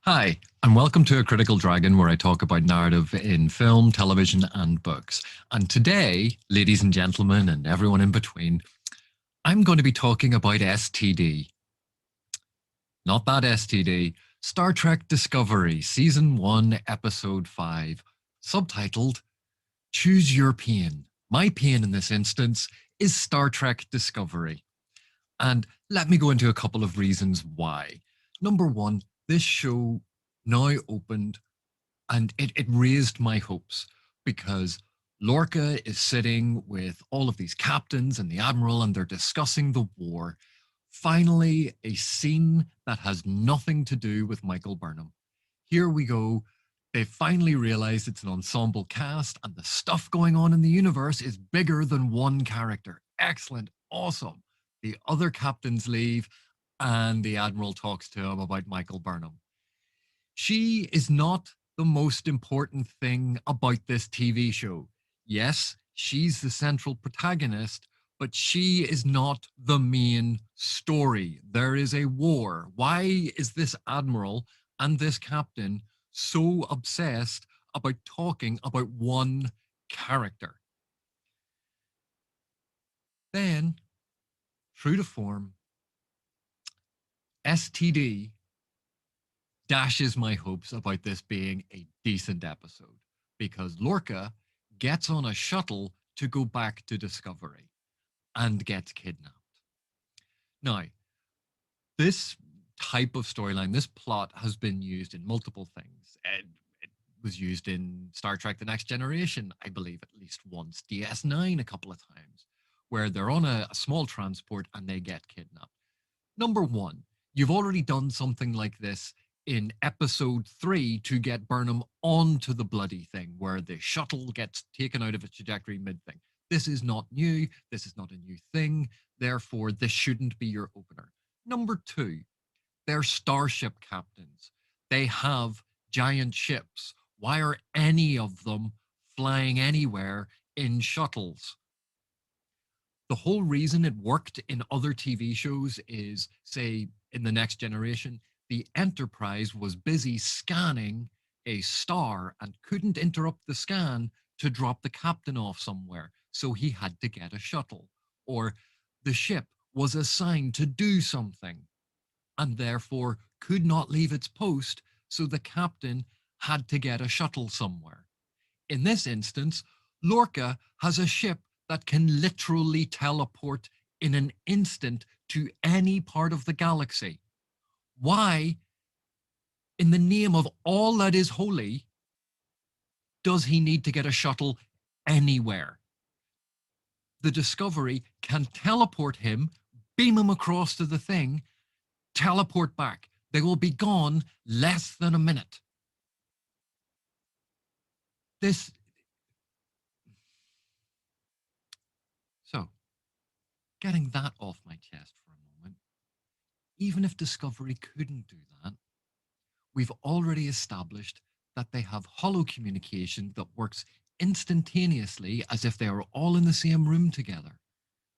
Hi, and welcome to A Critical Dragon, where I talk about narrative in film, television, and books. And today, ladies and gentlemen, and everyone in between, I'm going to be talking about STD. Not that STD, Star Trek Discovery, Season 1, Episode 5, subtitled Choose Your Pain. My pain in this instance is Star Trek Discovery. And let me go into a couple of reasons why. Number one, this show now opened and it raised my hopes because Lorca is sitting with all of these captains and the admiral and they're discussing the war. Finally, a scene that has nothing to do with Michael Burnham. Here we go. They finally realized it's an ensemble cast and the stuff going on in the universe is bigger than one character. Excellent. Awesome. The other captains leave and the admiral talks to him about Michael Burnham. She is not the most important thing about this TV show. Yes, she's the central protagonist, but she is not the main story. There is a war. Why is this admiral and this captain so obsessed about talking about one character? Then, true to form, STD dashes my hopes about this being a decent episode because Lorca gets on a shuttle to go back to Discovery and gets kidnapped. Now, this type of storyline, this plot has been used in multiple things. It was used in Star Trek The Next Generation, I believe, at least once, DS9 a couple of times, where they're on a small transport and they get kidnapped. Number one, you've already done something like this in episode 3 to get Burnham onto the bloody thing where the shuttle gets taken out of its trajectory mid-thing. This is not new. This is not a new thing. Therefore, this shouldn't be your opener. Number two, they're starship captains. They have giant ships. Why are any of them flying anywhere in shuttles? The whole reason it worked in other TV shows is, say, in The Next Generation, the Enterprise was busy scanning a star and couldn't interrupt the scan to drop the captain off somewhere, so he had to get a shuttle. Or the ship was assigned to do something and therefore could not leave its post, so the captain had to get a shuttle somewhere. In this instance, Lorca has a ship that can literally teleport in an instant to any part of the galaxy. Why, in the name of all that is holy, does he need to get a shuttle anywhere? The Discovery can teleport him, beam him across to the thing, teleport back. They will be gone less than a minute. So, getting that off my chest for a moment, even if Discovery couldn't do that, we've already established that they have holo communication that works instantaneously as if they are all in the same room together.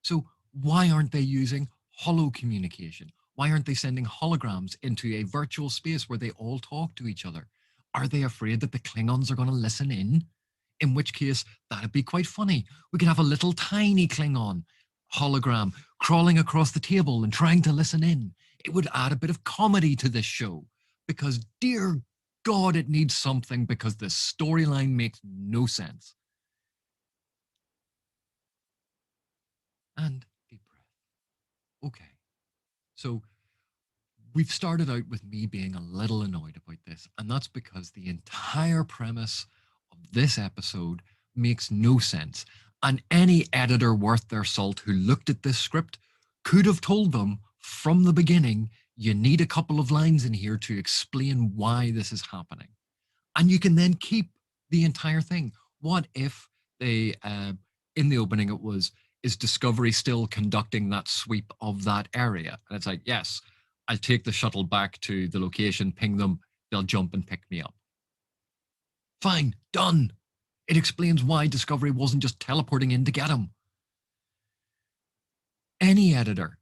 So why aren't they using holo communication? Why aren't they sending holograms into a virtual space where they all talk to each other? Are they afraid that the Klingons are going to listen in? In which case, that'd be quite funny. We could have a little tiny Klingon hologram crawling across the table and trying to listen in. It would add a bit of comedy to this show because, dear God, it needs something because the storyline makes no sense. And deep breath. Okay. So we've started out with me being a little annoyed about this, and that's because the entire premise of this episode makes no sense. And any editor worth their salt who looked at this script could have told them from the beginning, you need a couple of lines in here to explain why this is happening. And you can then keep the entire thing. What if they, in the opening, it was, is Discovery still conducting that sweep of that area? And it's like, yes, I'll take the shuttle back to the location, ping them, they'll jump and pick me up. Fine, done. It explains why Discovery wasn't just teleporting in to get him. Any editor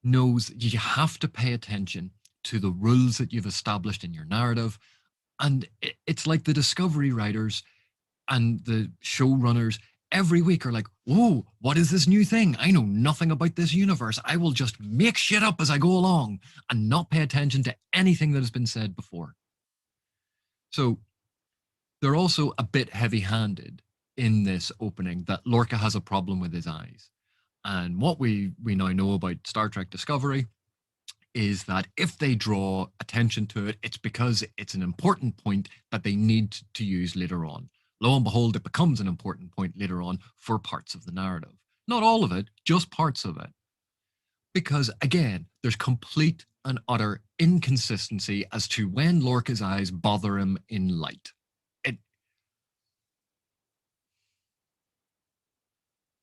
knows you have to pay attention to the rules that you've established in your narrative. And it's like the Discovery writers and the showrunners every week are like, whoa, what is this new thing? I know nothing about this universe. I will just make shit up as I go along and not pay attention to anything that has been said before. So they're also a bit heavy handed in this opening that Lorca has a problem with his eyes. And what we now know about Star Trek Discovery is that if they draw attention to it, it's because it's an important point that they need to use later on. Lo and behold, it becomes an important point later on for parts of the narrative. Not all of it, just parts of it. Because again, there's complete and utter inconsistency as to when Lorca's eyes bother him in light.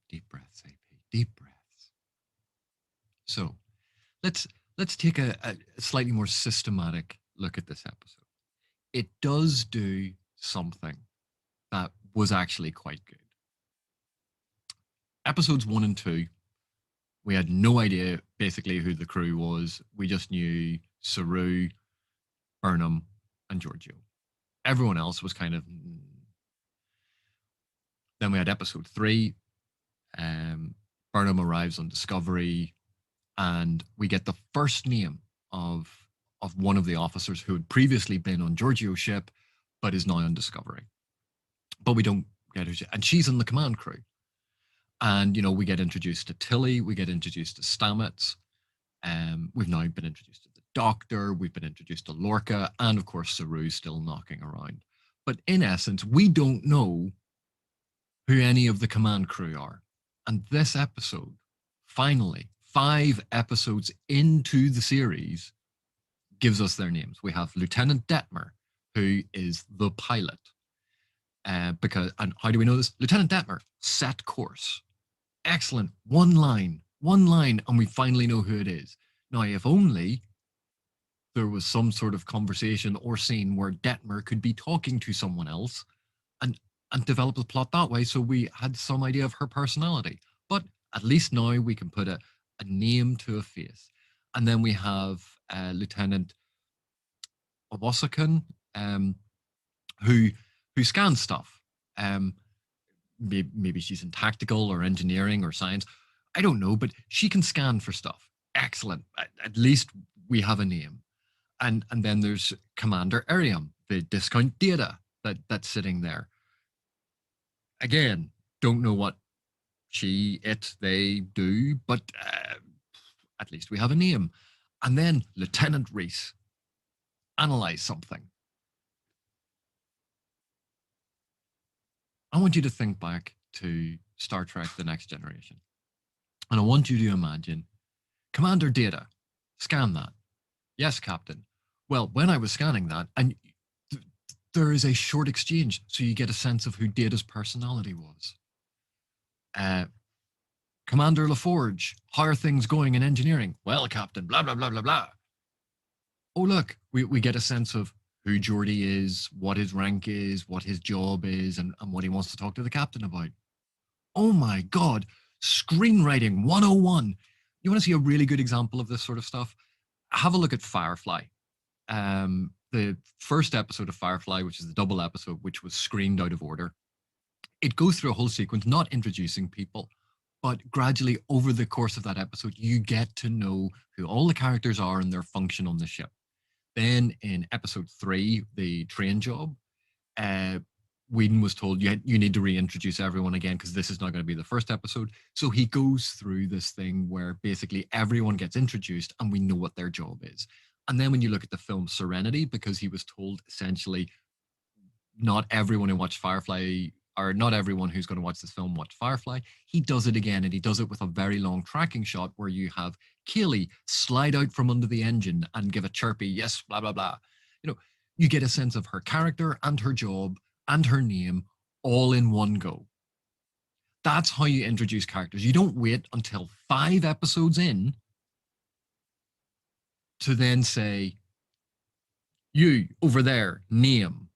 Deep breaths, AP, deep breaths. So let's take a slightly more systematic look at this episode. It does do something that was actually quite good. Episodes 1 and 2, we had no idea basically who the crew was. We just knew Saru, Burnham, and Giorgio. Everyone else was kind of. Then we had episode 3. Burnham arrives on Discovery, and we get the first name of one of the officers who had previously been on Giorgio's ship, but is now on Discovery. But we don't get her, and she's in the command crew. And we get introduced to Tilly, we get introduced to Stamets. We've now been introduced to the Doctor, we've been introduced to Lorca, and of course Saru's still knocking around. But in essence, we don't know who any of the command crew are. And this episode, finally, 5 episodes into the series, gives us their names. We have Lieutenant Detmer, who is the pilot. And how do we know this? Lieutenant Detmer, set course. Excellent. One line, and we finally know who it is. Now, if only there was some sort of conversation or scene where Detmer could be talking to someone else and develop the plot that way, so we had some idea of her personality. But at least now we can put a name to a face. And then we have Lieutenant Owasakan, who scans stuff. Maybe she's in tactical or engineering or science. I don't know, but she can scan for stuff. Excellent. At least we have a name. And then there's Commander Ariam, the discount data that's sitting there. Again, don't know what they do, but at least we have a name. And then Lieutenant Reese, analyze something. I want you to think back to Star Trek The Next Generation. And I want you to imagine, Commander Data, scan that. Yes, Captain. Well, when I was scanning that, and there is a short exchange, so you get a sense of who Data's personality was. Commander LaForge, how are things going in engineering? Well, Captain, blah, blah, blah, blah, blah. Oh, look, we get a sense of who Geordi is, what his rank is, what his job is, and what he wants to talk to the captain about. Oh my God, screenwriting 101. You want to see a really good example of this sort of stuff? Have a look at Firefly. The first episode of Firefly, which is the double episode, which was screened out of order. It goes through a whole sequence, not introducing people, but gradually over the course of that episode, you get to know who all the characters are and their function on the ship. Then in episode 3, the train job, Whedon was told you need to reintroduce everyone again because this is not going to be the first episode. So he goes through this thing where basically everyone gets introduced and we know what their job is. And then when you look at the film Serenity, because he was told essentially not everyone who watched Firefly, or not everyone who's going to watch this film watched Firefly, he does it again, and he does it with a very long tracking shot where you have Kaylee slide out from under the engine and give a chirpy, yes, blah, blah, blah. You get a sense of her character and her job and her name all in one go. That's how you introduce characters. You don't wait until 5 episodes in to then say, you over there, name,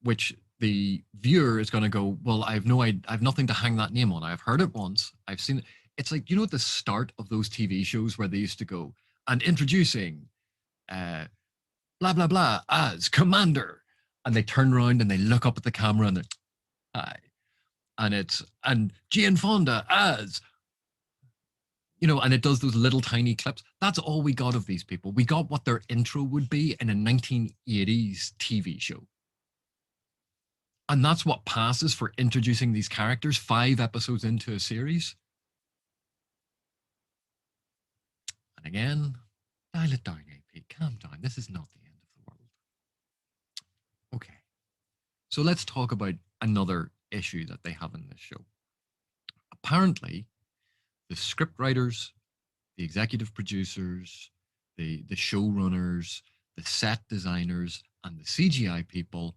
which the viewer is going to go, well, I have nothing to hang that name on. I've heard it once. I've seen it. It's like, at the start of those TV shows where they used to go, and introducing uh, blah, blah, blah, as commander. And they turn around and they look up at the camera and they're, hi. And Jane Fonda as, and it does those little tiny clips. That's all we got of these people. We got what their intro would be in a 1980s TV show. And that's what passes for introducing these characters 5 episodes into a series. And again, dial it down, AP. Calm down. This is not the end of the world. Okay. So let's talk about another issue that they have in this show. Apparently, the scriptwriters, the executive producers, the showrunners, the set designers, and the CGI people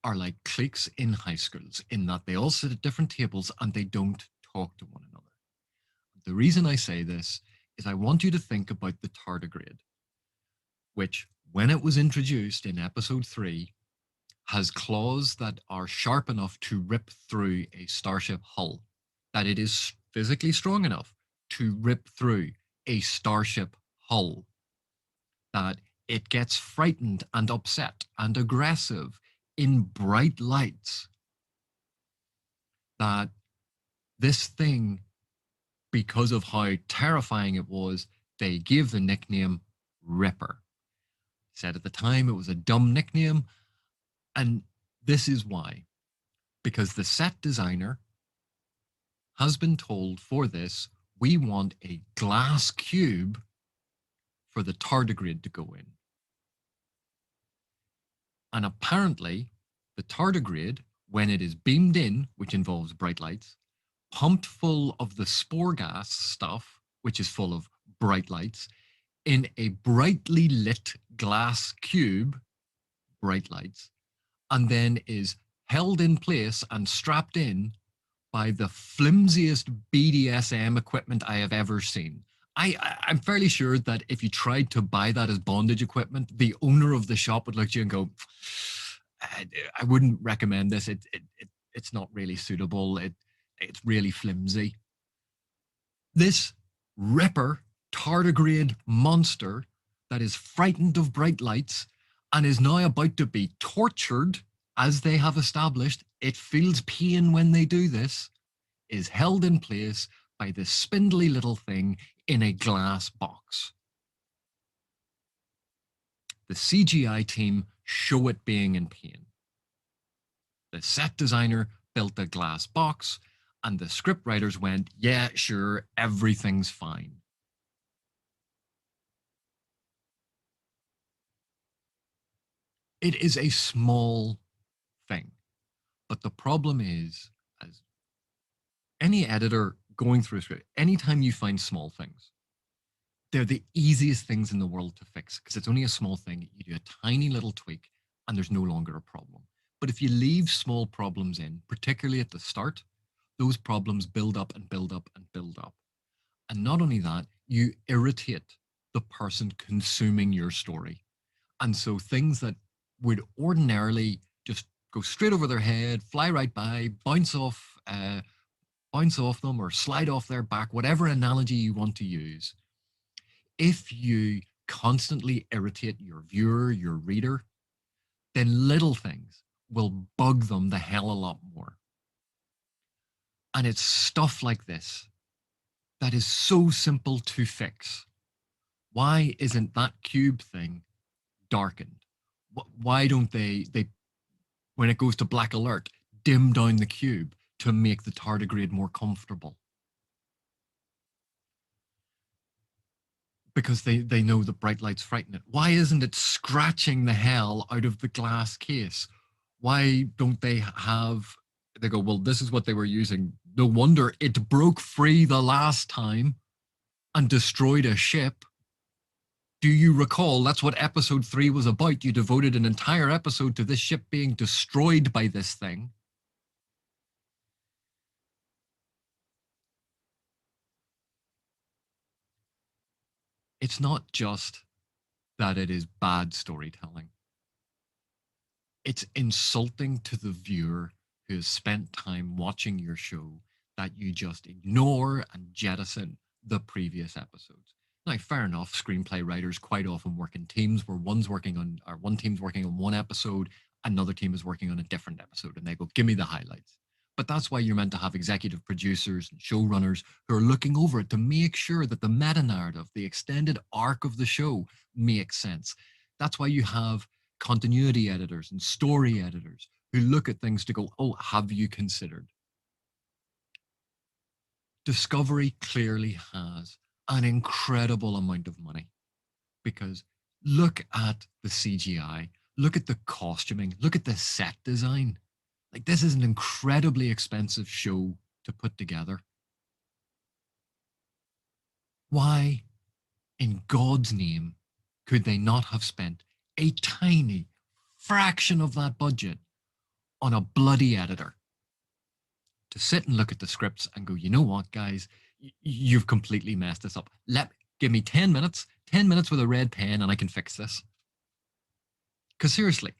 are like cliques in high schools in that they all sit at different tables and they don't talk to one another. The reason I say this is I want you to think about the tardigrade, which, when it was introduced in episode 3, has claws that are sharp enough to rip through a starship hull, that it is physically strong enough to rip through a starship hull, that it gets frightened and upset and aggressive in bright lights, that this thing, because of how terrifying it was, they gave the nickname Ripper. Said at the time it was a dumb nickname, and this is why. Because the set designer has been told for this, we want a glass cube for the tardigrade to go in. And apparently, the tardigrade, when it is beamed in, which involves bright lights, pumped full of the spore gas stuff, which is full of bright lights, in a brightly lit glass cube, bright lights, and then is held in place and strapped in by the flimsiest BDSM equipment I have ever seen. I'm fairly sure that if you tried to buy that as bondage equipment, the owner of the shop would look at you and go, I wouldn't recommend this. It's not really suitable. It's really flimsy. This Ripper tardigrade monster that is frightened of bright lights and is now about to be tortured, as they have established, it feels pain when they do this, is held in place by this spindly little thing in a glass box. The CGI team show it being in pain. The set designer built a glass box, and the scriptwriters went, yeah, sure, everything's fine. It is a small thing. But the problem is, as any editor going through a script, anytime you find small things, they're the easiest things in the world to fix because it's only a small thing. You do a tiny little tweak and there's no longer a problem. But if you leave small problems in, particularly at the start, those problems build up and build up and build up. And not only that, you irritate the person consuming your story. And so things that would ordinarily just go straight over their head, fly right by, bounce off them or slide off their back, whatever analogy you want to use. If you constantly irritate your viewer, your reader, then little things will bug them the hell a lot more. And it's stuff like this that is so simple to fix. Why isn't that cube thing darkened? Why don't they, when it goes to black alert, dim down the cube to make the tardigrade more comfortable? Because they know the bright lights frighten it. Why isn't it scratching the hell out of the glass case? Why don't they go, well, this is what they were using. No wonder it broke free the last time and destroyed a ship. Do you recall that's what episode 3 was about? You devoted an entire episode to this ship being destroyed by this thing. It's not just that it is bad storytelling. It's insulting to the viewer who has spent time watching your show that you just ignore and jettison the previous episodes. Now, fair enough, screenplay writers quite often work in teams where one team's working on one episode, another team is working on a different episode, and they go, give me the highlights. But that's why you're meant to have executive producers and showrunners who are looking over it to make sure that the meta narrative, the extended arc of the show makes sense. That's why you have continuity editors and story editors who look at things to go, oh, have you considered? Discovery clearly has an incredible amount of money because look at the CGI, look at the costuming, look at the set design. Like, this is an incredibly expensive show to put together. Why, in God's name, could they not have spent a tiny fraction of that budget on a bloody editor to sit and look at the scripts and go, you know what, guys, you've completely messed this up. Give me 10 minutes with a red pen, and I can fix this. Because seriously,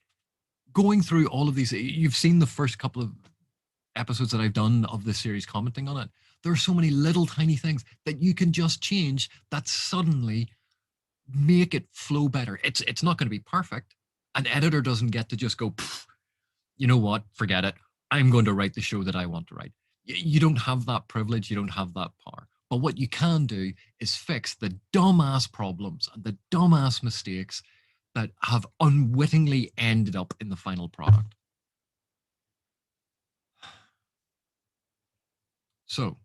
going through all of these, you've seen the first couple of episodes that I've done of this series commenting on it. There are so many little tiny things that you can just change that suddenly make it flow better. It's not going to be perfect. An editor doesn't get to just go, you know what, forget it. I'm going to write the show that I want to write. You don't have that privilege. You don't have that power. But what you can do is fix the dumbass problems and the dumbass mistakes that have unwittingly ended up in the final product. So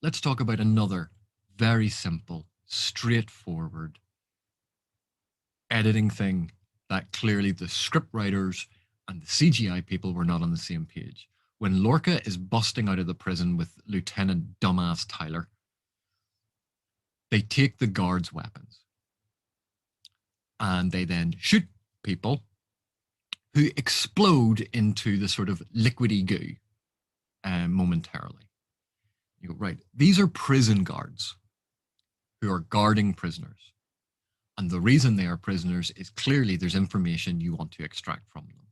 let's talk about another very simple, straightforward editing thing that clearly the script writers and the CGI people were not on the same page. When Lorca is busting out of the prison with Lieutenant Dumbass Tyler, they take the guards' weapons and they then shoot people who explode into the sort of liquidy goo momentarily. You go, right, these are prison guards who are guarding prisoners. And the reason they are prisoners is clearly there's information you want to extract from them.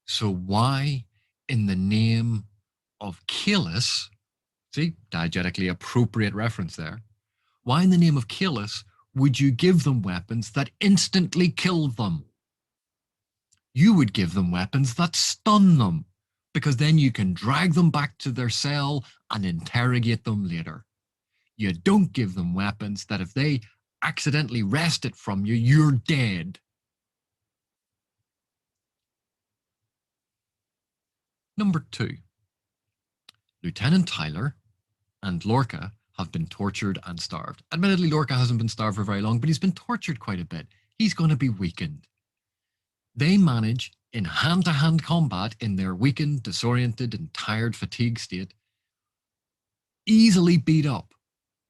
So why, in the name of Kalis, see, diegetically appropriate reference there, why in the name of Kalis would you give them weapons that instantly kill them? You would give them weapons that stun them, because then you can drag them back to their cell and interrogate them later. You don't give them weapons that if they accidentally wrest it from you, you're dead. Number 2, Lieutenant Tyler and Lorca have been tortured and starved. Admittedly, Lorca hasn't been starved for very long, but he's been tortured quite a bit. He's going to be weakened. They manage, in hand-to-hand combat, in their weakened, disoriented, and tired, fatigued state, easily beat up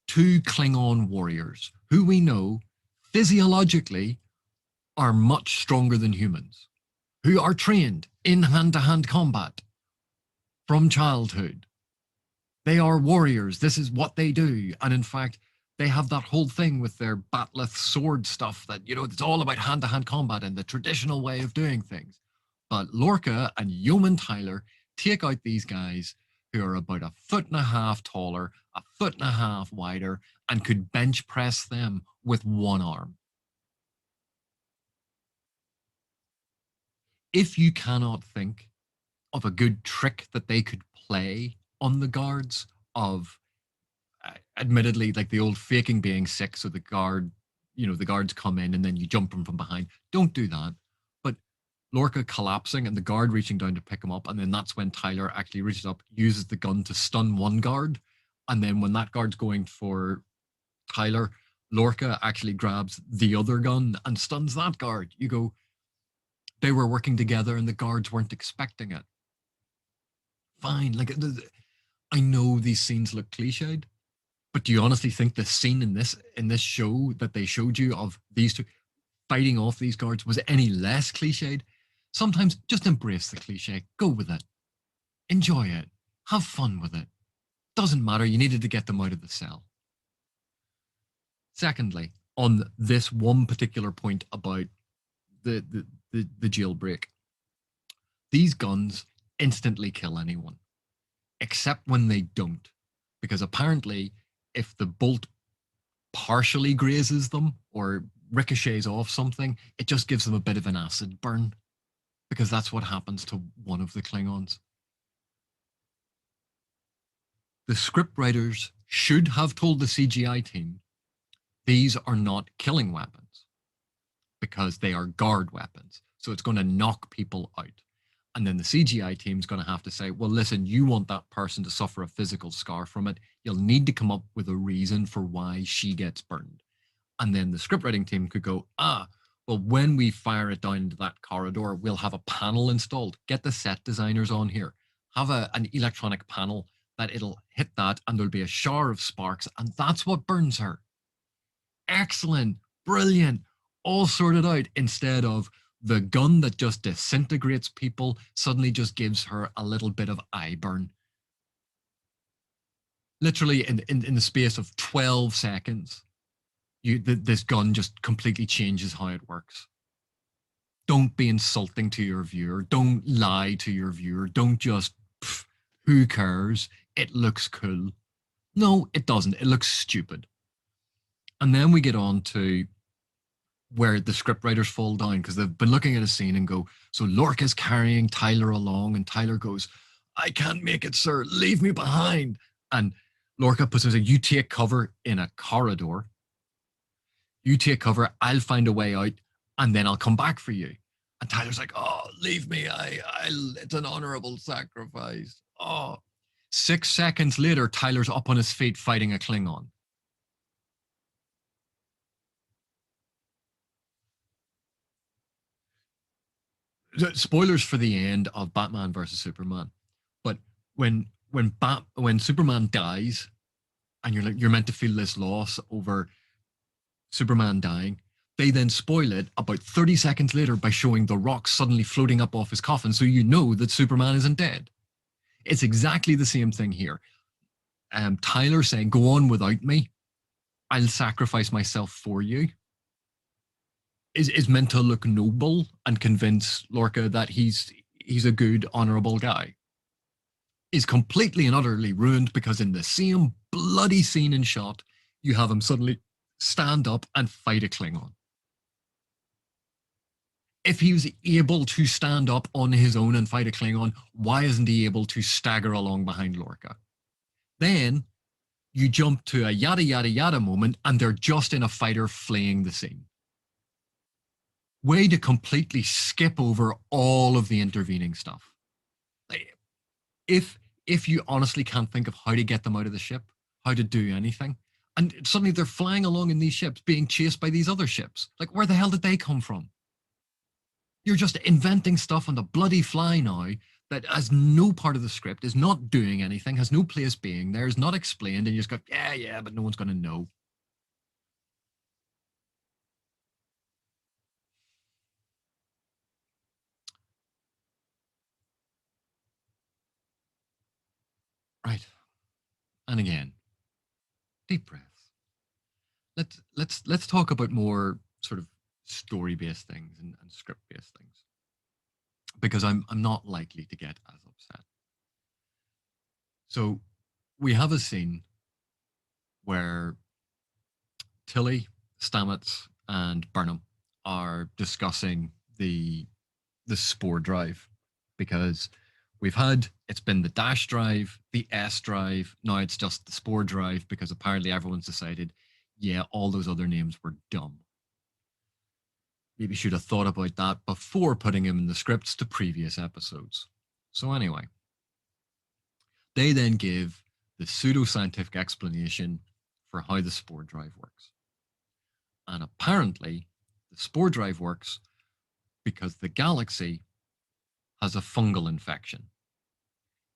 2 Klingon warriors who we know physiologically are much stronger than humans, who are trained in hand-to-hand combat from childhood. They are warriors. This is what they do. And in fact, they have that whole thing with their batleth sword stuff that, you know, it's all about hand-to-hand combat and the traditional way of doing things. But Lorca and Yeoman Tyler take out these guys who are about 1.5 feet taller, 1.5 feet wider, and could bench press them with one arm. If you cannot think of a good trick that they could play on the guards of, admittedly, like the old faking being sick, so the guards come in and then you jump them from behind. Don't do that. But Lorca collapsing and the guard reaching down to pick him up, and then that's when Tyler actually reaches up, uses the gun to stun one guard, and then when that guard's going for Tyler, Lorca actually grabs the other gun and stuns that guard. You go, they were working together and the guards weren't expecting it. Fine. Like, I know these scenes look cliched, but do you honestly think the scene in this show that they showed you of these two fighting off these guards was any less cliched? Sometimes just embrace the cliche. Go with it. Enjoy it. Have fun with it. Doesn't matter. You needed to get them out of the cell. Secondly, on this one particular point about the jailbreak, these guns instantly kill anyone, except when they don't. Because apparently, if the bolt partially grazes them or ricochets off something, it just gives them a bit of an acid burn, because that's what happens to one of the Klingons. The scriptwriters should have told the CGI team these are not killing weapons because they are guard weapons. So it's going to knock people out. And then the CGI team's going to have to say, well, listen, you want that person to suffer a physical scar from it. You'll need to come up with a reason for why she gets burned. And then the scriptwriting team could go, well, when we fire it down into that corridor, we'll have a panel installed. Get the set designers on here. Have an electronic panel that it'll hit that and there'll be a shower of sparks. And that's what burns her. Excellent. Brilliant. All sorted out, instead of the gun that just disintegrates people suddenly just gives her a little bit of eye burn. Literally in the space of 12 seconds, this gun just completely changes how it works. Don't be insulting to your viewer. Don't lie to your viewer. Don't just, who cares? It looks cool. No, it doesn't. It looks stupid. And then we get on to where the scriptwriters fall down, because they've been looking at a scene and go, so Lorca's carrying Tyler along, and Tyler goes, I can't make it, sir. Leave me behind. And Lorca puts him, you take cover in a corridor. You take cover. I'll find a way out, and then I'll come back for you. And Tyler's like, oh, leave me. It's an honorable sacrifice. Oh. 6 seconds later, Tyler's up on his feet fighting a Klingon. Spoilers for the end of Batman versus Superman, but when Superman dies, and you're meant to feel this loss over Superman dying, they then spoil it about 30 seconds later by showing the rock suddenly floating up off his coffin, so you know that Superman isn't dead. It's exactly the same thing here. Tyler saying, "Go on without me. I'll sacrifice myself for you," is meant to look noble and convince Lorca that he's a good, honorable guy. Is completely and utterly ruined because in the same bloody scene and shot, you have him suddenly stand up and fight a Klingon. If he was able to stand up on his own and fight a Klingon, why isn't he able to stagger along behind Lorca? Then you jump to a yada yada yada moment and they're just in a fighter fleeing the scene. Way to completely skip over all of the intervening stuff. Like, if you honestly can't think of how to get them out of the ship, how to do anything, and suddenly they're flying along in these ships being chased by these other ships. Like, where the hell did they come from? You're just inventing stuff on the bloody fly now that has no part of the script, is not doing anything, has no place being there, is not explained, and you just go, yeah, but no one's going to know. Right. And again, deep breaths. Let's talk about more sort of story-based things and script-based things, because I'm not likely to get as upset. So we have a scene where Tilly, Stamets, and Burnham are discussing the spore drive, because it's been the dash drive, the S drive, now it's just the spore drive, because apparently everyone's decided, yeah, all those other names were dumb. Maybe should have thought about that before putting him in the scripts to previous episodes. So anyway, they then give the pseudoscientific explanation for how the spore drive works. And apparently, the spore drive works because the galaxy has a fungal infection.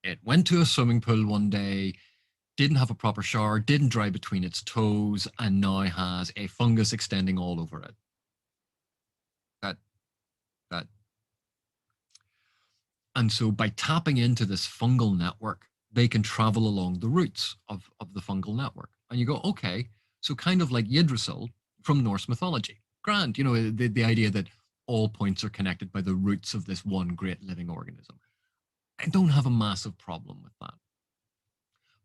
It went to a swimming pool one day, didn't have a proper shower, didn't dry between its toes, and now has a fungus extending all over it. That. And so by tapping into this fungal network, they can travel along the roots of the fungal network. And you go, okay, so kind of like Yggdrasil from Norse mythology. Grand, the idea that all points are connected by the roots of this one great living organism. I don't have a massive problem with that.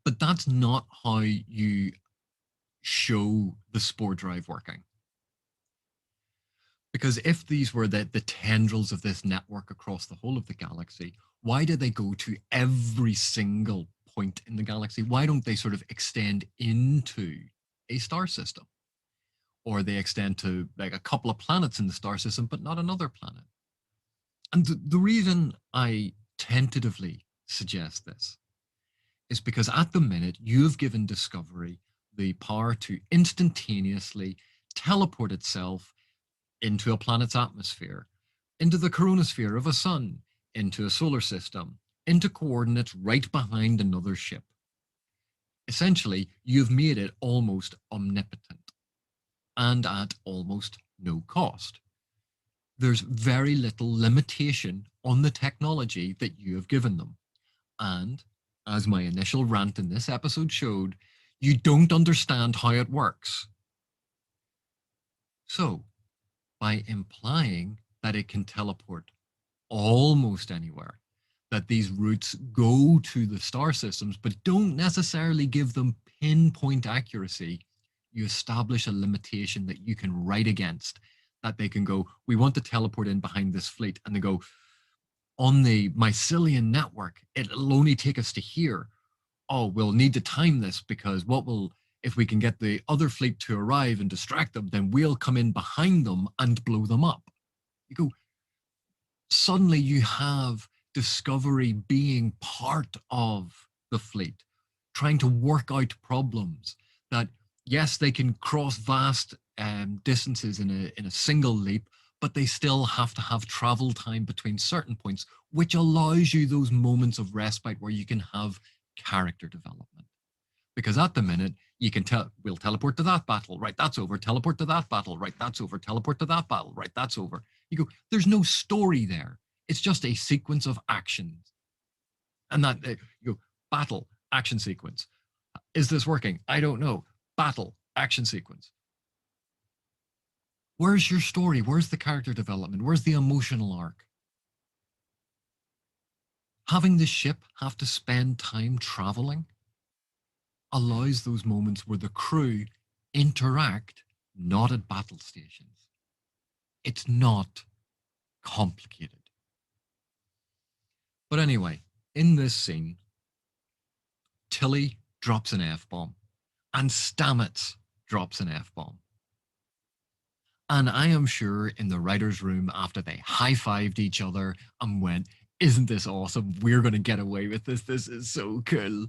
But that's not how you show the spore drive working. Because if these were the tendrils of this network across the whole of the galaxy, why do they go to every single point in the galaxy? Why don't they sort of extend into a star system? Or they extend to like a couple of planets in the star system, but not another planet. And the reason I tentatively suggest this is because at the minute you've given Discovery the power to instantaneously teleport itself into a planet's atmosphere, into the coronosphere of a sun, into a solar system, into coordinates right behind another ship. Essentially, you've made it almost omnipotent and at almost no cost. There's very little limitation on the technology that you have given them. And as my initial rant in this episode showed, you don't understand how it works. So, by implying that it can teleport almost anywhere, that these routes go to the star systems but don't necessarily give them pinpoint accuracy, you establish a limitation that you can write against. That they can go, we want to teleport in behind this fleet, and they go, on the mycelium network, it'll only take us to here. Oh, we'll need to time this because if we can get the other fleet to arrive and distract them, then we'll come in behind them and blow them up. You go, suddenly you have Discovery being part of the fleet, trying to work out problems that, yes, they can cross vast distances in a single leap, but they still have to have travel time between certain points, which allows you those moments of respite where you can have character development. Because at the minute, you can tell, we'll teleport to that battle, right, that's over, teleport to that battle, right, that's over, teleport to that battle, right, that's over. You go, there's no story there. It's just a sequence of actions. And that, you go, battle, action sequence. Is this working? I don't know. Battle, action sequence. Where's your story? Where's the character development? Where's the emotional arc? Having the ship have to spend time traveling allows those moments where the crew interact not at battle stations. It's not complicated. But anyway, in this scene, Tilly drops an F-bomb and Stamets drops an F-bomb. And I am sure in the writer's room after they high-fived each other and went, isn't this awesome? We're going to get away with this. This is so cool.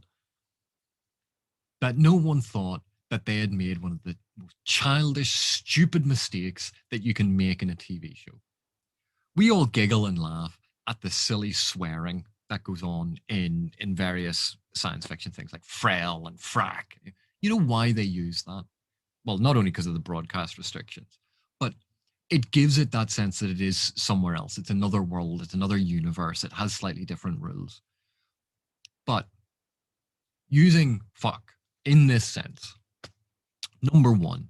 That no one thought that they had made one of the most childish, stupid mistakes that you can make in a TV show. We all giggle and laugh at the silly swearing that goes on in various science fiction things like frail and frack. You know why they use that? Well, not only because of the broadcast restrictions, but it gives it that sense that it is somewhere else. It's another world. It's another universe. It has slightly different rules. But using fuck in this sense, number one,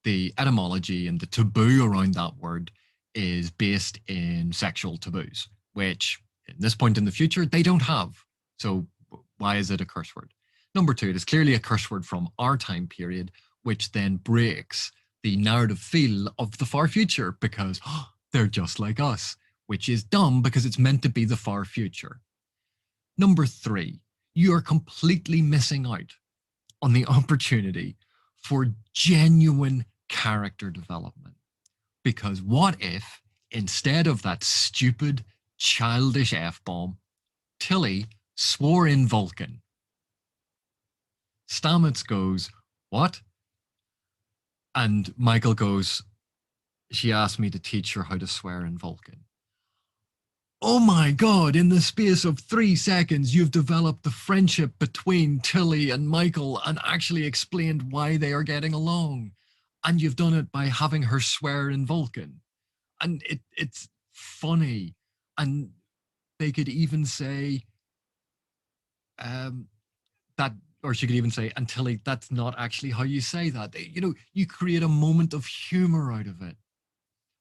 the etymology and the taboo around that word is based in sexual taboos, which in this point in the future, they don't have. So why is it a curse word? Number two, it is clearly a curse word from our time period, which then breaks the narrative feel of the far future because they're just like us, which is dumb because it's meant to be the far future. Number three, you are completely missing out on the opportunity for genuine character development. Because what if, instead of that stupid, childish F-bomb, Tilly swore in Vulcan? Stamets goes, what? And Michael goes, she asked me to teach her how to swear in Vulcan. Oh my God, in the space of 3 seconds, you've developed the friendship between Tilly and Michael and actually explained why they are getting along. And you've done it by having her swear in Vulcan. And it's funny. And they could even say that, or she could even say, and Tilly, that's not actually how you say that. You create a moment of humor out of it.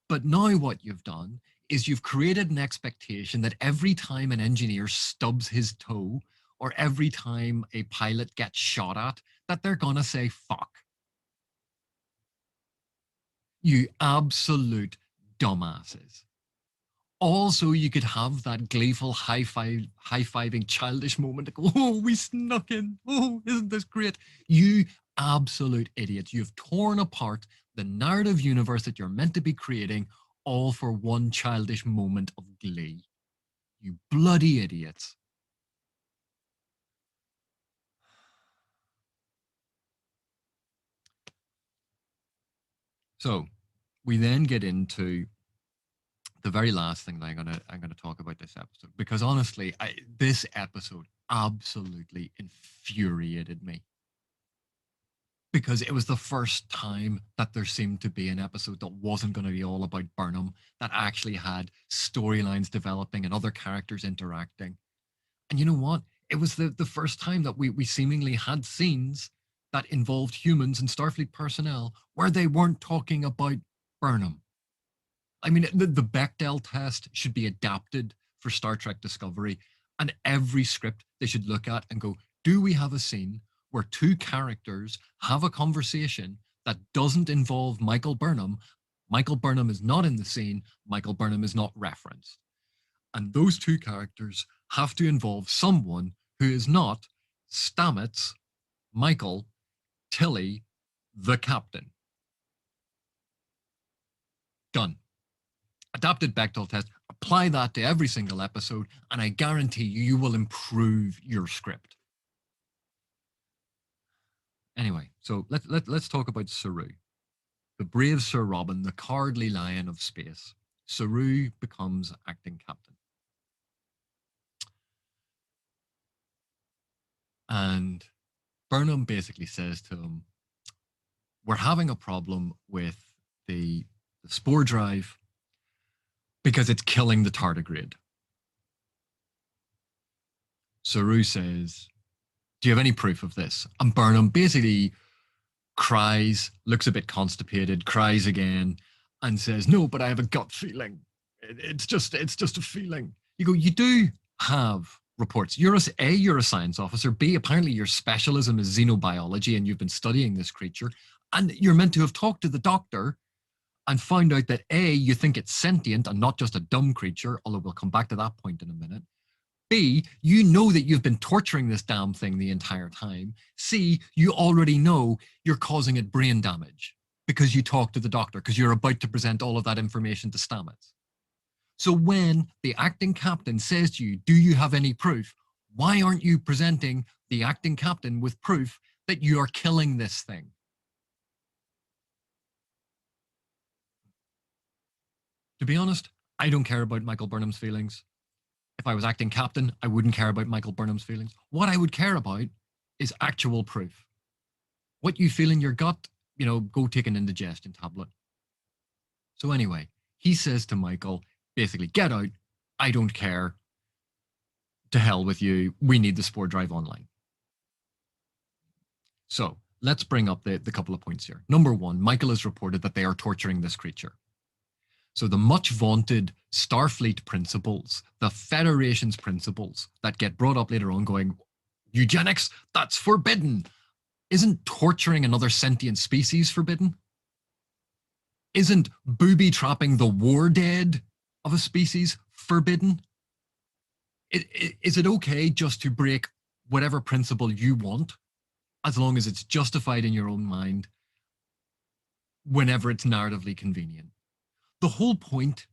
But now what you've done is you've created an expectation that every time an engineer stubs his toe or every time a pilot gets shot at, that they're going to say fuck. You absolute dumbasses. Also, you could have that gleeful high-fiving childish moment to go, oh, we snuck in. Oh, isn't this great? You absolute idiots. You've torn apart the narrative universe that you're meant to be creating, all for one childish moment of glee. You bloody idiots. So we then get into the very last thing that I'm gonna talk about this episode, because honestly, this episode absolutely infuriated me, because it was the first time that there seemed to be an episode that wasn't going to be all about Burnham, that actually had storylines developing and other characters interacting. And you know what? It was the first time that we seemingly had scenes that involved humans and Starfleet personnel where they weren't talking about Burnham. I mean, the Bechdel test should be adapted for Star Trek Discovery, and every script they should look at and go, do we have a scene where two characters have a conversation that doesn't involve Michael Burnham? Michael Burnham is not in the scene, Michael Burnham is not referenced. And those two characters have to involve someone who is not Stamets, Michael, Tilly, the captain. Done. Adapted Bechdel test, apply that to every single episode, and I guarantee you will improve your script. Anyway, so let's talk about Saru, the brave Sir Robin, the cowardly lion of space. Saru becomes acting captain. And Burnham basically says to him, we're having a problem with the spore drive because it's killing the tardigrade. Saru says, do you have any proof of this? And Burnham basically cries, looks a bit constipated, cries again, and says, no, but I have a gut feeling. It's just a feeling. You go, you do have reports. You're a science officer. B, apparently your specialism is xenobiology and you've been studying this creature. And you're meant to have talked to the doctor and found out that A, you think it's sentient and not just a dumb creature, although we'll come back to that point in a minute. B, you know that you've been torturing this damn thing the entire time. C, you already know you're causing it brain damage because you talked to the doctor, because you're about to present all of that information to Stamets. So when the acting captain says to you, do you have any proof? Why aren't you presenting the acting captain with proof that you are killing this thing? To be honest, I don't care about Michael Burnham's feelings. If I was acting captain, I wouldn't care about Michael Burnham's feelings. What I would care about is actual proof. What you feel in your gut, go take an indigestion tablet. So anyway, he says to Michael, basically, get out. I don't care. To hell with you. We need the spore drive online. So let's bring up the couple of points here. Number one, Michael has reported that they are torturing this creature. So the much vaunted Starfleet principles, the Federation's principles that get brought up later on going, eugenics, that's forbidden. Isn't torturing another sentient species forbidden? Isn't booby trapping the war dead of a species forbidden? Is it okay just to break whatever principle you want, as long as it's justified in your own mind, whenever it's narratively convenient? The whole point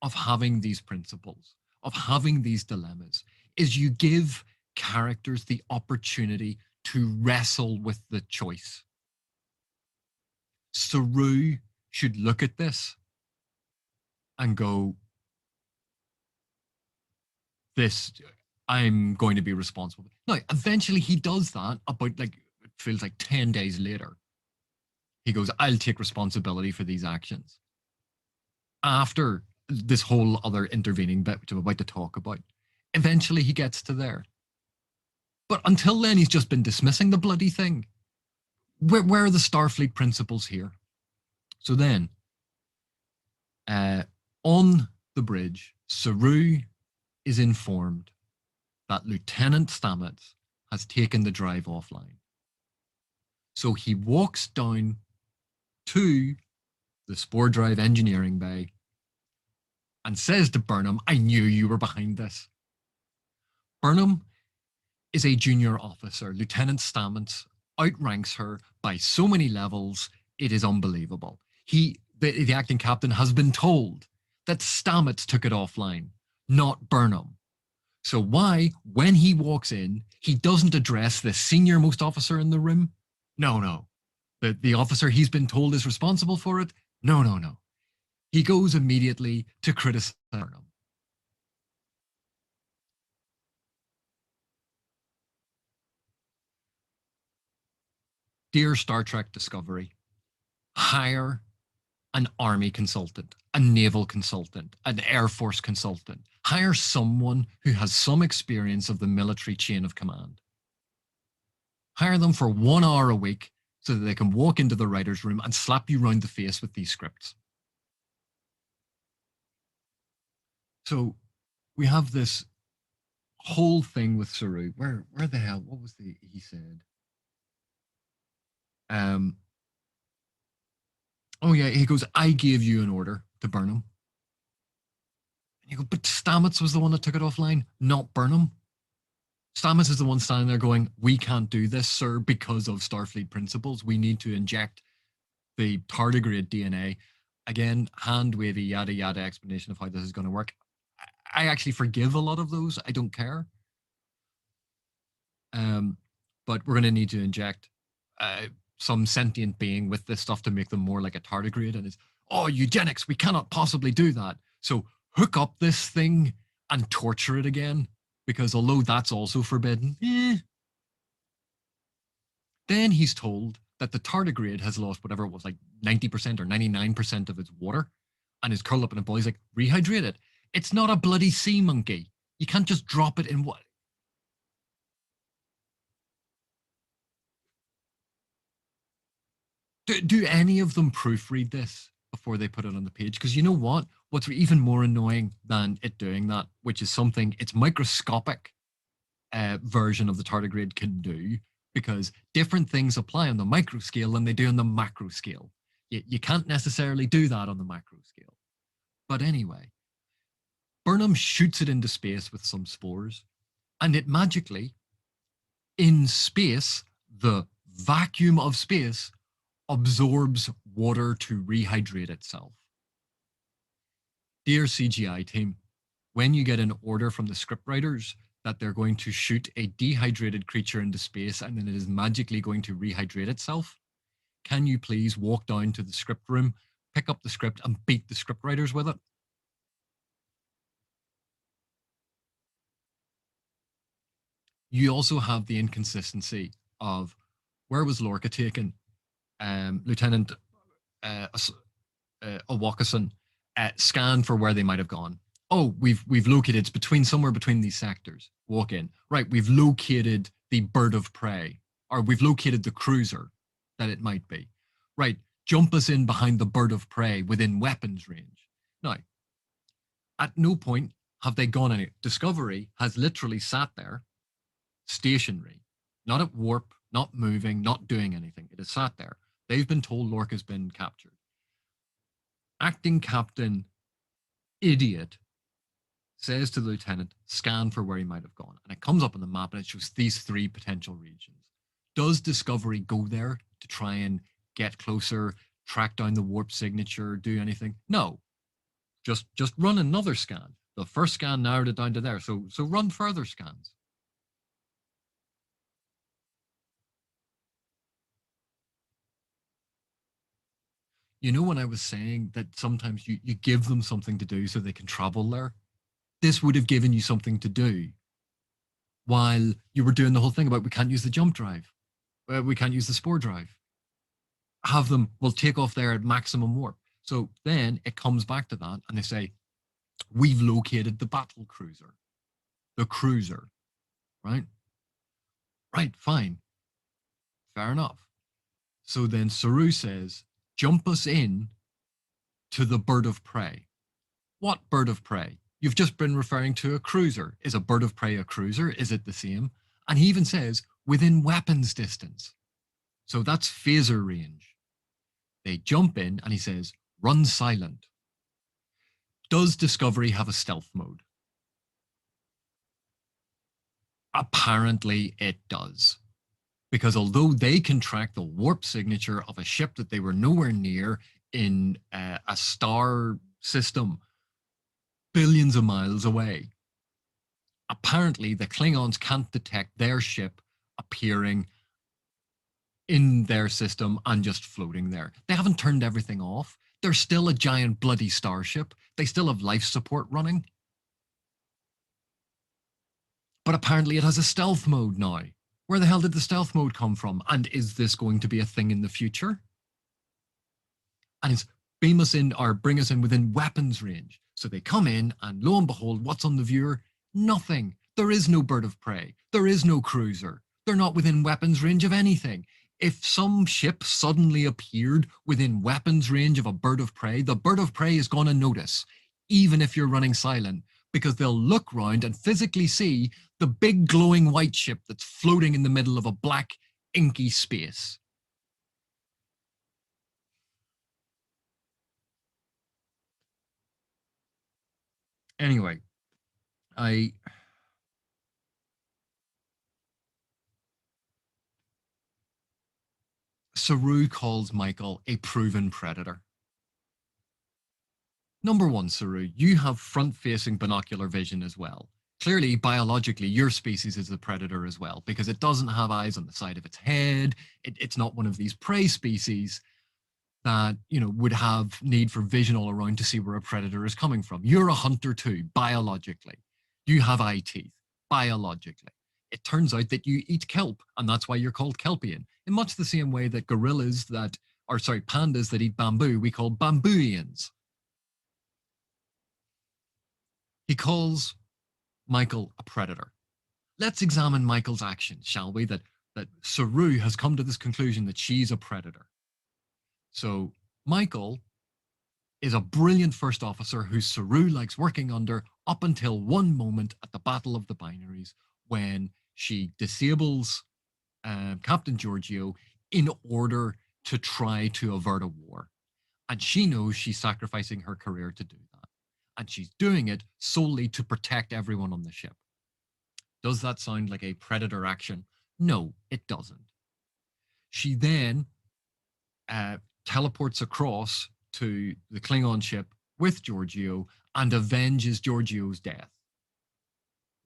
of having these principles, of having these dilemmas, is you give characters the opportunity to wrestle with the choice. Saru should look at this and go, this, I'm going to be responsible. Now, eventually he does that about it feels like 10 days later. He goes, I'll take responsibility for these actions. After this whole other intervening bit, which I'm about to talk about, eventually he gets to there. But until then, he's just been dismissing the bloody thing. Where are the Starfleet principles here? So then, on the bridge, Saru is informed that Lieutenant Stamets has taken the drive offline. So he walks down to the Spore Drive engineering bay, and says to Burnham, I knew you were behind this. Burnham is a junior officer. Lieutenant Stamets outranks her by so many levels, it is unbelievable. The acting captain, has been told that Stamets took it offline, not Burnham. So why, when he walks in, he doesn't address the senior most officer in the room? No. The officer he's been told is responsible for it? No. He goes immediately to criticize Burnham. Dear Star Trek Discovery, hire an army consultant, a naval consultant, an Air Force consultant. Hire someone who has some experience of the military chain of command. Hire them for 1 hour a week so that they can walk into the writer's room and slap you round the face with these scripts. So we have this whole thing with Saru. Where the hell? What was he said? Oh yeah, he goes, I gave you an order to Burnham. And you go, but Stamets was the one that took it offline, not Burnham. Stamets is the one standing there going, we can't do this, sir, because of Starfleet principles. We need to inject the tardigrade DNA. Again, hand wavy, yada yada explanation of how this is going to work. I actually forgive a lot of those. I don't care. But we're going to need to inject some sentient being with this stuff to make them more like a tardigrade. And it's, oh, eugenics, we cannot possibly do that. So hook up this thing and torture it again, because although that's also forbidden, Then he's told that the tardigrade has lost whatever it was, like 90% or 99% of its water, and is curled up in a ball. He's like, rehydrate it. It's not a bloody sea monkey. You can't just drop it in what. Do any of them proofread this before they put it on the page? Because you know what? What's even more annoying than it doing that, which is something its microscopic version of the tardigrade can do, because different things apply on the micro scale than they do on the macro scale. You can't necessarily do that on the macro scale. But anyway, Burnham shoots it into space with some spores, and it magically, in space, the vacuum of space absorbs water to rehydrate itself. Dear CGI team, when you get an order from the scriptwriters that they're going to shoot a dehydrated creature into space and then it is magically going to rehydrate itself, can you please walk down to the script room, pick up the script, and beat the scriptwriters with it? You also have the inconsistency of, where was Lorca taken? Lieutenant Owakason scanned for where they might have gone. Oh, we've located, it's between somewhere between these sectors. Walk in. Right, we've located the bird of prey, or we've located the cruiser that it might be. Right, jump us in behind the bird of prey within weapons range. Now, at no point have they gone any. Discovery has literally sat there, stationary, not at warp, not moving, not doing anything. It has sat there. They've been told Lorca's been captured. Acting Captain Idiot says to the lieutenant, scan for where he might have gone. And it comes up on the map and it shows these 3 potential regions. Does Discovery go there to try and get closer, track down the warp signature, do anything? No. Just run another scan. The first scan narrowed it down to there. So run further scans. You know, when I was saying that sometimes you give them something to do so they can travel there, this would have given you something to do while you were doing the whole thing about we can't use the jump drive, we can't use the spore drive. Have them, we'll take off there at maximum warp. So then it comes back to that and they say, we've located the battle cruiser, the cruiser, right? Right, fine. Fair enough. So then Saru says, jump us in to the bird of prey. What bird of prey? You've just been referring to a cruiser. Is a bird of prey a cruiser? Is it the same? And he even says, within weapons distance. So that's phaser range. They jump in and he says, run silent. Does Discovery have a stealth mode? Apparently it does. Because although they can track the warp signature of a ship that they were nowhere near in a star system billions of miles away, apparently the Klingons can't detect their ship appearing in their system and just floating there. They haven't turned everything off. They're still a giant bloody starship. They still have life support running. But apparently it has a stealth mode now. Where the hell did the stealth mode come from? And is this going to be a thing in the future? And it's beam us in or bring us in within weapons range. So they come in and lo and behold, what's on the viewer? Nothing. There is no bird of prey. There is no cruiser. They're not within weapons range of anything. If some ship suddenly appeared within weapons range of a bird of prey, the bird of prey is going to notice, even if you're running silent, because they'll look round and physically see the big glowing white ship that's floating in the middle of a black, inky space. Anyway, Saru calls Michael a proven predator. Number one, Saru, you have front-facing binocular vision as well. Clearly, biologically, your species is a predator as well, because it doesn't have eyes on the side of its head. It's not one of these prey species that, would have need for vision all around to see where a predator is coming from. You're a hunter too, biologically. You have eye teeth, biologically. It turns out that you eat kelp, and that's why you're called kelpian. In much the same way that pandas that eat bamboo, we call bambooians. He calls Michael a predator. Let's examine Michael's actions, shall we? That Saru has come to this conclusion that she's a predator. So Michael is a brilliant first officer who Saru likes working under up until one moment at the Battle of the Binaries when she disables Captain Giorgio in order to try to avert a war. And she knows she's sacrificing her career to do that. And she's doing it solely to protect everyone on the ship. Does that sound like a predator action? No, it doesn't. She then teleports across to the Klingon ship with Giorgio and avenges Giorgio's death.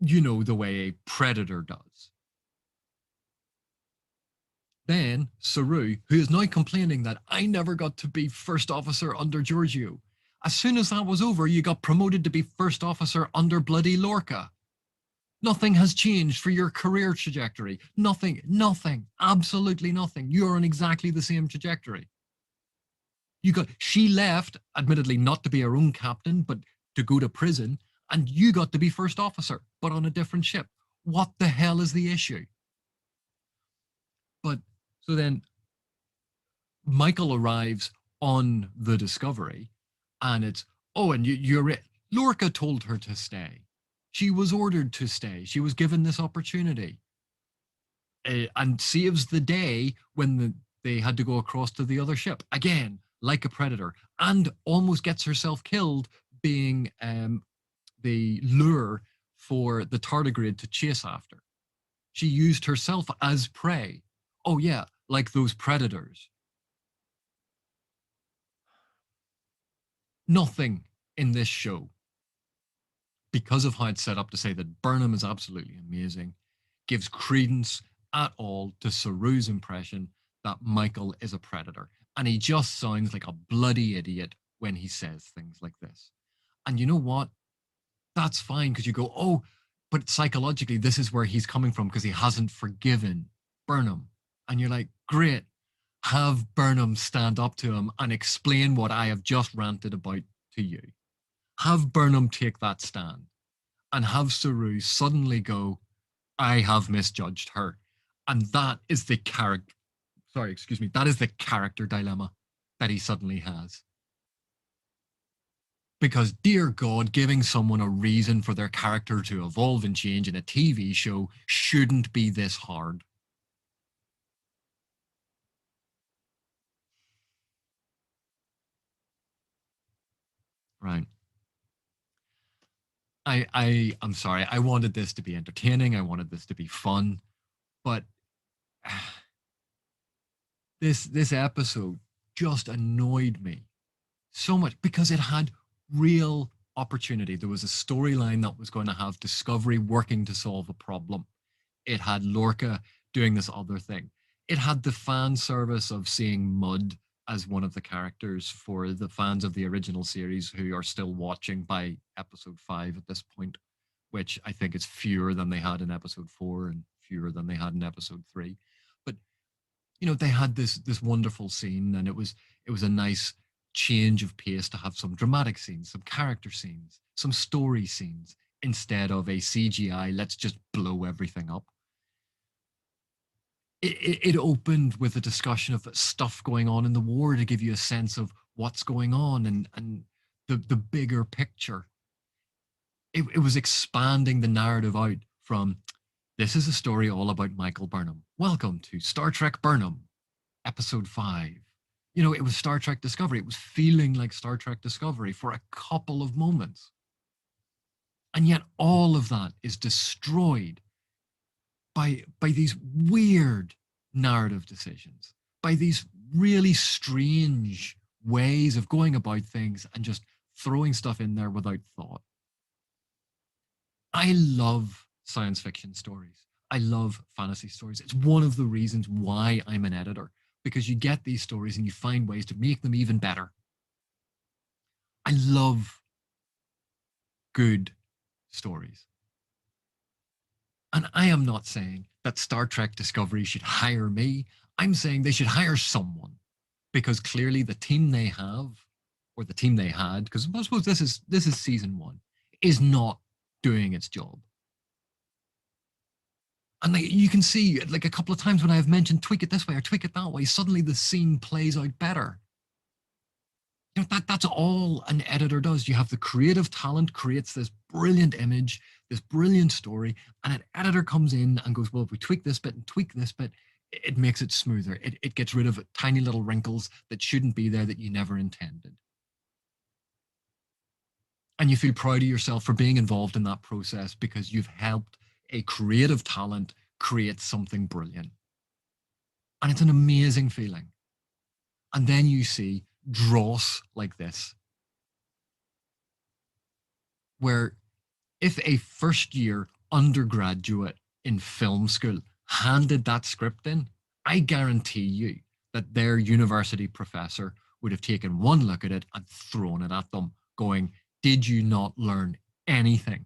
You know, the way a predator does. Then Saru, who is now complaining that I never got to be first officer under Giorgio. As soon as that was over, you got promoted to be first officer under bloody Lorca. Nothing has changed for your career trajectory. Nothing, absolutely nothing. You're on exactly the same trajectory. She left, admittedly not to be her own captain, but to go to prison, and you got to be first officer, but on a different ship. What the hell is the issue? But so then Michael arrives on the Discovery, and it's, and you're it. Lorca told her to stay. She was ordered to stay. She was given this opportunity. And saves the day when they had to go across to the other ship. Again, like a predator, and almost gets herself killed being the lure for the tardigrade to chase after. She used herself as prey. Oh yeah, like those predators. Nothing in this show, because of how it's set up to say that Burnham is absolutely amazing, gives credence at all to Saru's impression that Michael is a predator. And he just sounds like a bloody idiot when he says things like this. And you know what? That's fine, because you go, but psychologically, this is where he's coming from because he hasn't forgiven Burnham. And you're like, great. Have Burnham stand up to him and explain what I have just ranted about to you. Have Burnham take that stand and have Saru suddenly go, I have misjudged her. And that is the that is the character dilemma that he suddenly has. Because, dear God, giving someone a reason for their character to evolve and change in a TV show shouldn't be this hard. Right. I'm sorry. I wanted this to be entertaining. I wanted this to be fun, but this episode just annoyed me so much because it had real opportunity. There was a storyline that was going to have Discovery working to solve a problem. It had Lorca doing this other thing. It had the fan service of seeing Mud as one of the characters for the fans of the original series who are still watching by episode 5 at this point, which I think is fewer than they had in episode 4 and fewer than they had in episode 3. But they had this wonderful scene, and it was a nice change of pace to have some dramatic scenes, some character scenes, some story scenes instead of a CGI. Let's just blow everything up. It opened with a discussion of stuff going on in the war to give you a sense of what's going on and the bigger picture. It was expanding the narrative out from this is a story all about Michael Burnham. Welcome to Star Trek Burnham, episode 5. It was Star Trek Discovery. It was feeling like Star Trek Discovery for a couple of moments. And yet all of that is destroyed by these weird narrative decisions, by these really strange ways of going about things and just throwing stuff in there without thought. I love science fiction stories. I love fantasy stories. It's one of the reasons why I'm an editor, because you get these stories and you find ways to make them even better. I love good stories. And I am not saying that Star Trek Discovery should hire me. I'm saying they should hire someone, because clearly the team they have, or the team they had, because I suppose this is season 1, is not doing its job. And you can see, like, a couple of times when I have mentioned tweak it this way or tweak it that way, suddenly the scene plays out better. That's all an editor does. You have the creative talent, creates this brilliant image, this brilliant story, and an editor comes in and goes, well, if we tweak this bit and tweak this bit, it makes it smoother. It gets rid of tiny little wrinkles that shouldn't be there that you never intended. And you feel proud of yourself for being involved in that process because you've helped a creative talent create something brilliant. And it's an amazing feeling. And then you see dross like this, where if a first year undergraduate in film school handed that script in, I guarantee you that their university professor would have taken one look at it and thrown it at them, going, did you not learn anything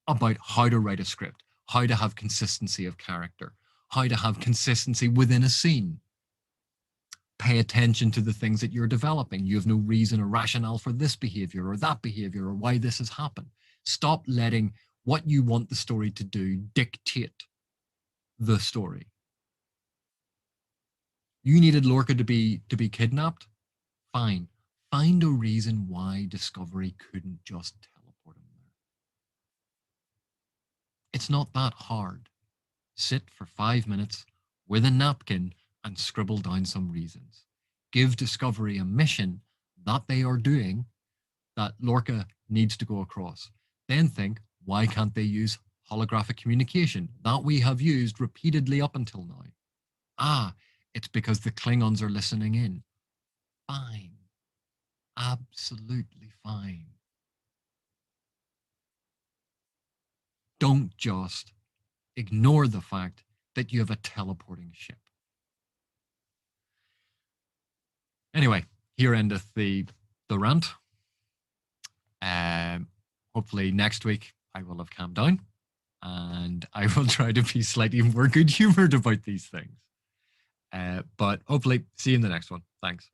about how to write a script, how to have consistency of character, how to have consistency within a scene? Pay attention to the things that you're developing. You have no reason or rationale for this behavior or that behavior or why this has happened. Stop letting what you want the story to do dictate the story. You needed Lorca to be kidnapped? Fine. Find a reason why Discovery couldn't just teleport him there. It's not that hard. Sit for 5 minutes with a napkin and scribble down some reasons. Give Discovery a mission that they are doing that Lorca needs to go across. Then think, why can't they use holographic communication that we have used repeatedly up until now? Ah, it's because the Klingons are listening in. Fine. Absolutely fine. Don't just ignore the fact that you have a teleporting ship. Anyway, here endeth the rant. Hopefully next week I will have calmed down and I will try to be slightly more good humored about these things. But hopefully see you in the next one. Thanks.